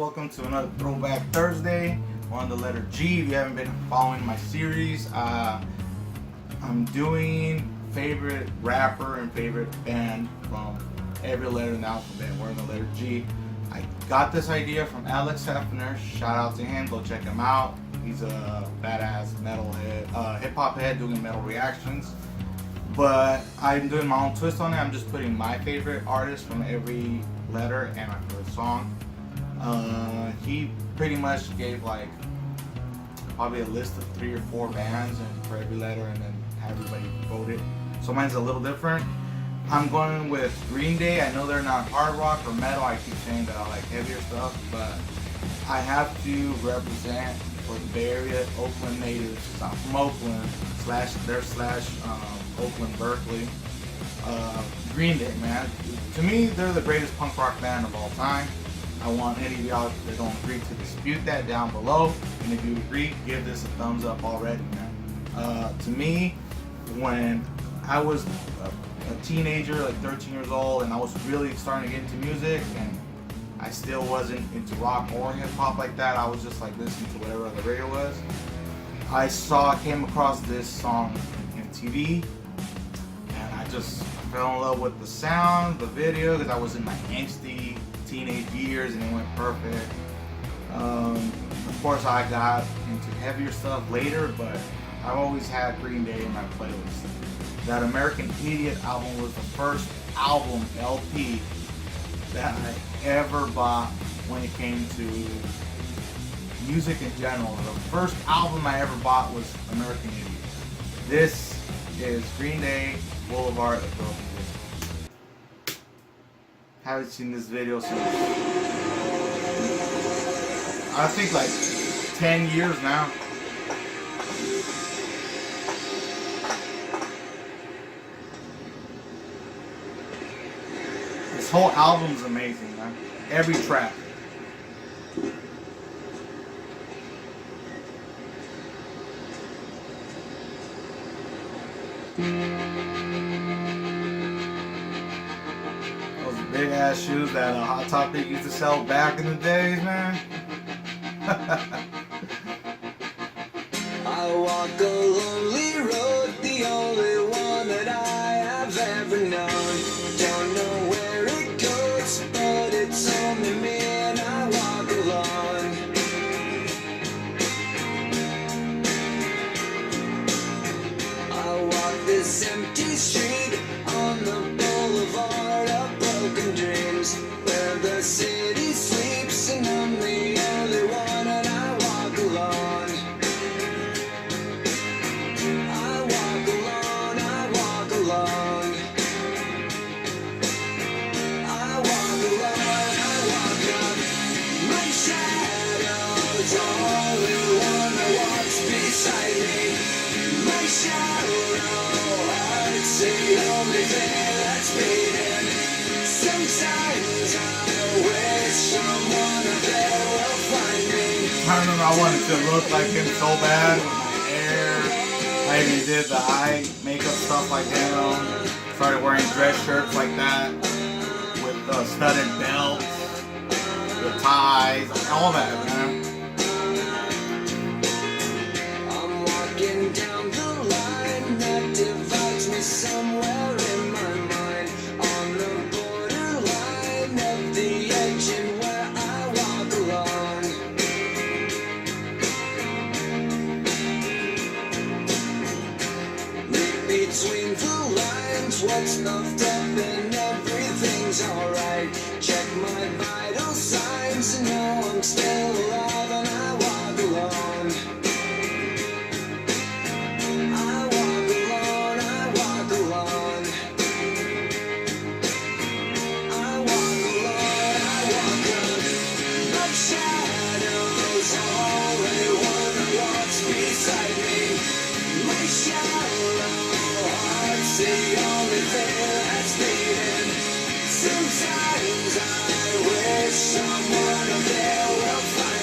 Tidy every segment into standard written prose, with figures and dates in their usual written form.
welcome to another Throwback Thursday. We're on the letter G. If you haven't been following my series, I'm doing favorite rapper and favorite band from every letter in the alphabet. We're in the letter G. I got this idea from Alex Hefner. Shout out to him. Go check him out. He's a badass metalhead, hip-hop head doing metal reactions. But I'm doing my own twist on it. I'm just putting my favorite artist from every letter and my favorite song. He pretty much gave like probably a list of 3 or 4 bands and for every letter, and then everybody voted. So mine's a little different. I'm going with Green Day. I know they're not hard rock or metal. I keep saying that I like heavier stuff, but I have to represent for the Bay Area, Oakland natives. I'm from Oakland, Oakland, Berkeley. Green Day, man. To me, they're the greatest punk rock band of all time. I want any of y'all that don't agree to dispute that down below. And if you agree, give this a thumbs up already, man. To me, when I was a teenager, like 13 years old, and I was really starting to get into music, and I still wasn't into rock or hip hop like that. I was just like listening to whatever the radio was. I came across this song on MTV, and I just fell in love with the sound, the video, because I was in my angsty teenage years, and it went perfect. Of course, I got into heavier stuff later, but I've always had Green Day in my playlist. That American Idiot album was the first album, LP, that I ever bought when it came to music in general. The first album I ever bought was American Idiot. This is Green Day, Boulevard. Haven't seen this video since I think like 10 years now. This whole album's amazing, man. Every track. Those big ass shoes that Hot Topic used to sell back in the days, man. I walk a lonely road, the only one that I have ever known. Don't know where it goes, but it's only me and I walk alone. I walk this empty street on the boulevard of broken dreams, where the city sleeps and I'm the only one and I walk alone. I walk alone, I walk alone. I walk alone, I walk up. My shadow's the only one that walks beside me. My shadow, it's the only thing that's beating. Sometimes I wish someone up there will find me. I remember I wanted to look like him so bad with my hair. I even did the eye makeup stuff like him. Started wearing dress shirts like that with studded belts, the ties, all that, man. I'm walking down the line that divides me somewhere in my mind, on the borderline of the edge and where I walk alone. Read between the lines, what's left up and everything's alright. Check my vital signs and know I'm still alive and I walk alone. I walk alone, I walk alone. I walk alone, I walk alone. My shadow's the only one that walks beside me. My shadow, it's the only thing that's beating. Sometimes I wish someone up there will find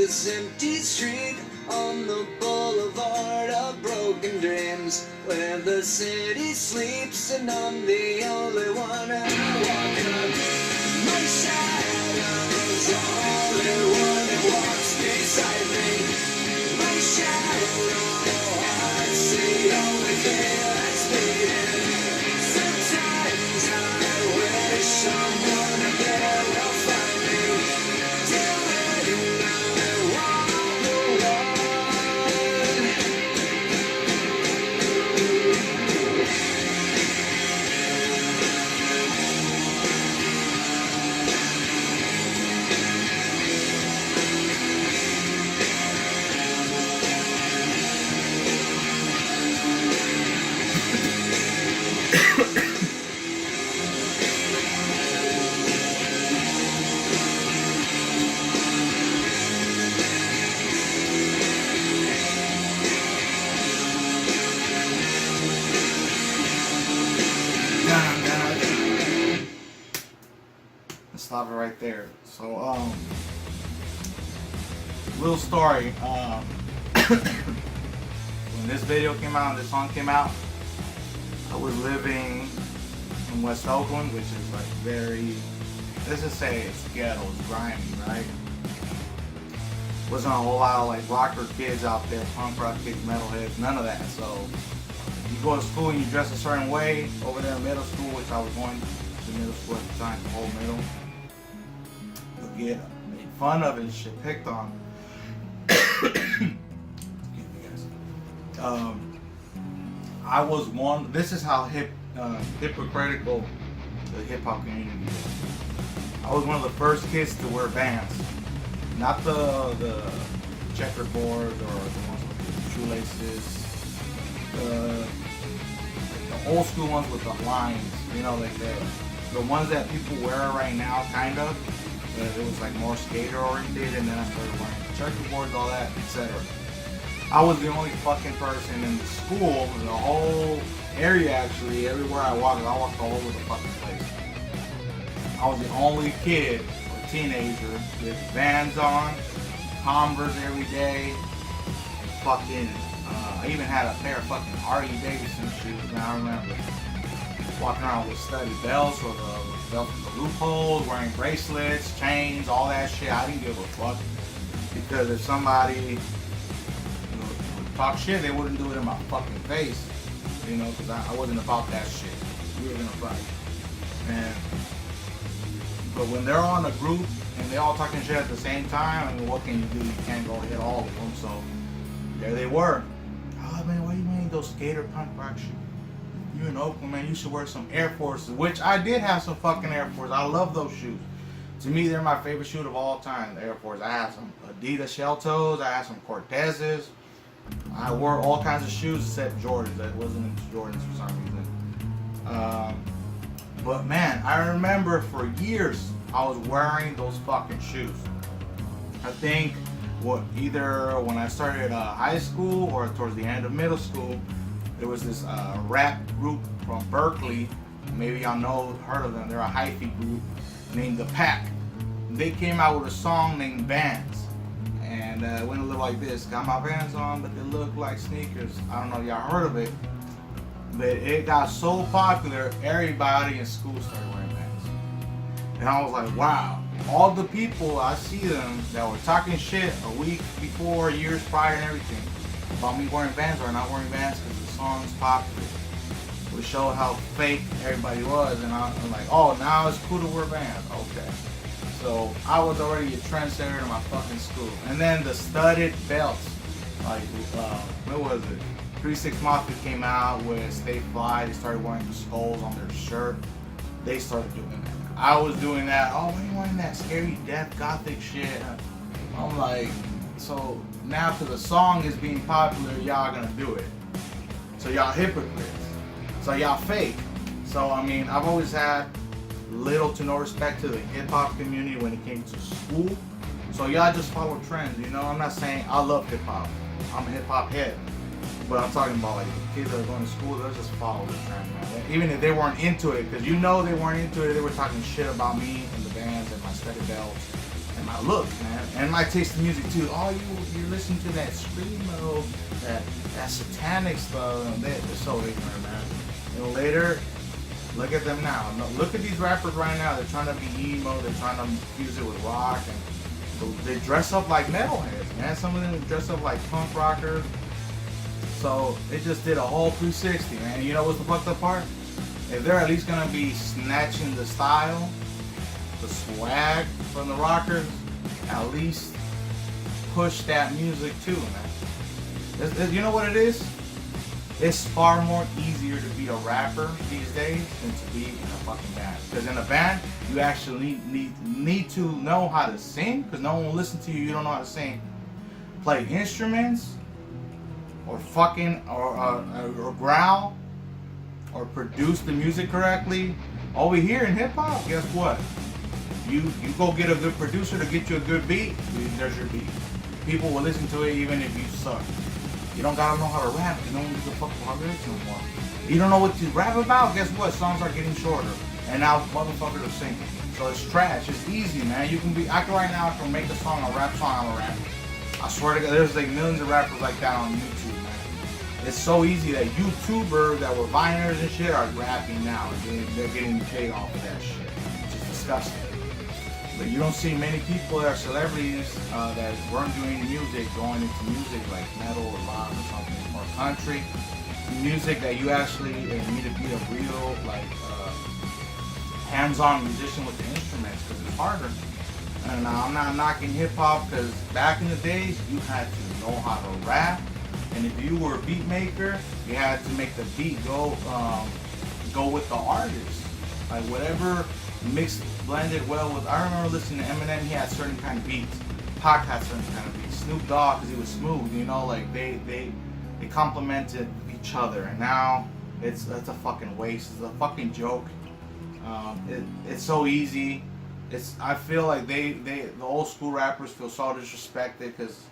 this empty street on the boulevard of broken dreams, where the city sleeps and I'm the only one. And I walk up, my shadow's the only one that walks beside me. My shadow, heart's the only thing that's beating. Sometimes I wish someone up there will find me. Till then I walk the one. Let's stop it right there. So, little story. When this video came out and this song came out, I was living in West Oakland, which is like very, let's just say it's ghetto, it's grimy, right? Wasn't a whole lot of like rocker kids out there, punk rock kids, metalheads, none of that. So you go to school and you dress a certain way. Over there in middle school, which I was going to middle school at the time, the whole middle, you'll get made fun of and shit, picked on. Excuse me, guys. I was one. This is how hypocritical the hip hop community is. I was one of the first kids to wear Vans, not the checkerboard or the ones with the shoelaces, the old school ones with the lines. You know, like the ones that people wear right now, kind of. It was like more skater oriented, and then I started wearing checkerboards, all that, etc. I was the only fucking person in the school, the whole area actually, everywhere I walked all over the fucking place. I was the only kid or teenager with Vans on, Converse every day, fucking, I even had a pair of fucking Harley Davidson shoes, now I remember. Walking around with studded belts or the belt with the loopholes, wearing bracelets, chains, all that shit. I didn't give a fuck. Because if somebody would talk shit, they wouldn't do it in my fucking face. You know, because I wasn't about that shit. We were gonna fight. But when they're on a group and they all talking shit at the same time, I mean, what can you do? You can't go hit all of them. So there they were. Oh man, why are you wearing those skater punk rock shoes? You in Oakland, man, you should wear some Air Forces, which I did have some fucking Air Forces. I love those shoes. To me, they're my favorite shoe of all time, the Air Force. I have some Adidas shell toes, I have some Cortezes. I wore all kinds of shoes except Jordans. I wasn't into Jordans for some reason. But man, I remember for years I was wearing those fucking shoes. I think either when I started high school or towards the end of middle school, there was this rap group from Berkeley. Maybe y'all heard of them. They're a hyphy group named The Pack. They came out with a song named Vans. And it went a little like this. Got my Vans on, but they look like sneakers. I don't know if y'all heard of it. But it got so popular, everybody in school started wearing Vans. And I was like, wow. All the people, I see them that were talking shit a week before, years prior and everything, about me wearing Vans or not wearing Vans because the song's popular. Would show how fake everybody was, and I'm like, oh, now it's cool to wear Vans. Okay. So I was already a trendsetter in my fucking school. And then the studded belts, like, what was it? 3-6 Mafia came out with Stay Fly. They started wearing the skulls on their shirt. They started doing that. I was doing that. Oh, why are you wearing that scary death gothic shit? I'm like, so now because the song is being popular, y'all gonna do it. So y'all hypocrites. So y'all fake. So I mean, I've always had little to no respect to the hip hop community when it came to school. So y'all just follow trends, you know? I'm not saying I love hip hop. I'm a hip hop head. But I'm talking about like the kids that are going to school, they'll just follow the trend, man. Even if they weren't into it, because you know they weren't into it, they were talking shit about me and the bands and my studded belts and my look, man, and my taste in music too. Oh, you're listening to that screamo, that satanic stuff. They're so ignorant, man. You know, later, look at them now. Look at these rappers right now. They're trying to be emo. They're trying to fuse it with rock, and they dress up like metalheads, man. Some of them dress up like punk rockers. So it just did a whole 360, man. You know what's the fucked up part? If they're at least gonna be snatching the style, the swag from the rockers, at least push that music too, man. You know what it is? It's far more easier to be a rapper these days than to be in a fucking band. Because in a band, you actually need to know how to sing, because no one will listen to you. You don't know how to sing. Play instruments, or growl, or produce the music correctly. Over here in hip hop, guess what? You go get a good producer to get you a good beat. There's your beat. People will listen to it even if you suck. You don't gotta know how to rap. You don't give a fuck about lyrics anymore. You don't know what to rap about. Guess what? Songs are getting shorter, and now motherfuckers are singing. So it's trash. It's easy, man. I can make a song, a rap song, I'm a rapper. I swear to God, there's like millions of rappers like that on YouTube, man. It's so easy that YouTubers that were Viners and shit are rapping now. They're getting paid off of that shit. It's just disgusting. But you don't see many people that are celebrities that weren't doing music going into music like metal or rock or something, or country music that you actually need to be a real hands-on musician with the instruments, because it's harder. And I'm not knocking hip hop, because back in the days you had to know how to rap, and if you were a beat maker, you had to make the beat go with the artist, like whatever mixed blended well with. I remember listening to Eminem. He had certain kind of beats. Pac had certain kind of beats. Snoop Dogg, because he was smooth, you know, like they complemented each other. And now it's a fucking waste. It's a fucking joke. It's so easy. I feel like the old school rappers feel so disrespected, because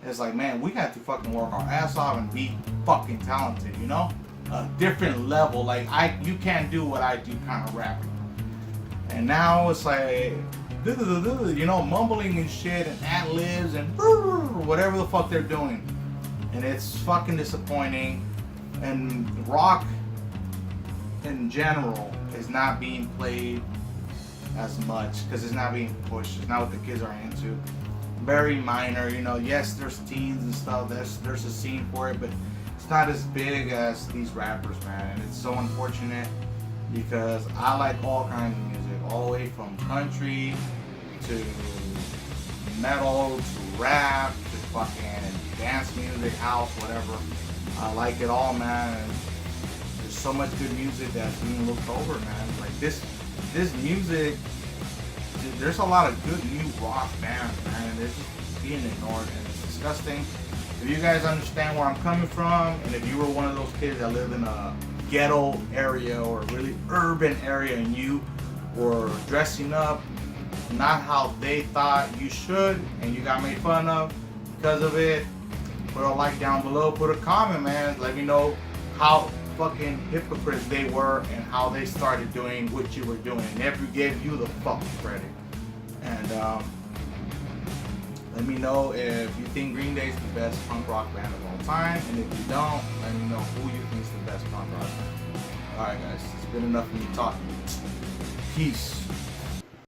it's like, man, we had to fucking work our ass off and be fucking talented, you know? A different level. Like, you can't do what I do kind of rapping. And now it's like, you know, mumbling and shit and ad-libs and whatever the fuck they're doing. And it's fucking disappointing. And rock in general is not being played as much, because it's not being pushed. It's not what the kids are into. Very minor, you know. Yes, there's teens and stuff. There's a scene for it, but it's not as big as these rappers, man. And it's so unfortunate, because I like all kinds of music, all the way from country to metal to rap to fucking dance music, house, whatever. I like it all, man. And there's so much good music that's being looked over, man. Like this music, there's a lot of good new rock bands, man, and they're just being ignored, and it's disgusting. If you guys understand where I'm coming from, and if you were one of those kids that live in a ghetto area or a really urban area, and you were dressing up not how they thought you should, and you got made fun of because of it, put a like down below, put a comment, man. Let me know how fucking hypocrites they were and how they started doing what you were doing, and never gave you the fucking credit. And let me know if you think Green Day is the best punk rock band of all time, and if you don't, let me know who you think is the best punk rock band. Alright guys, it's been enough of me talking. Peace.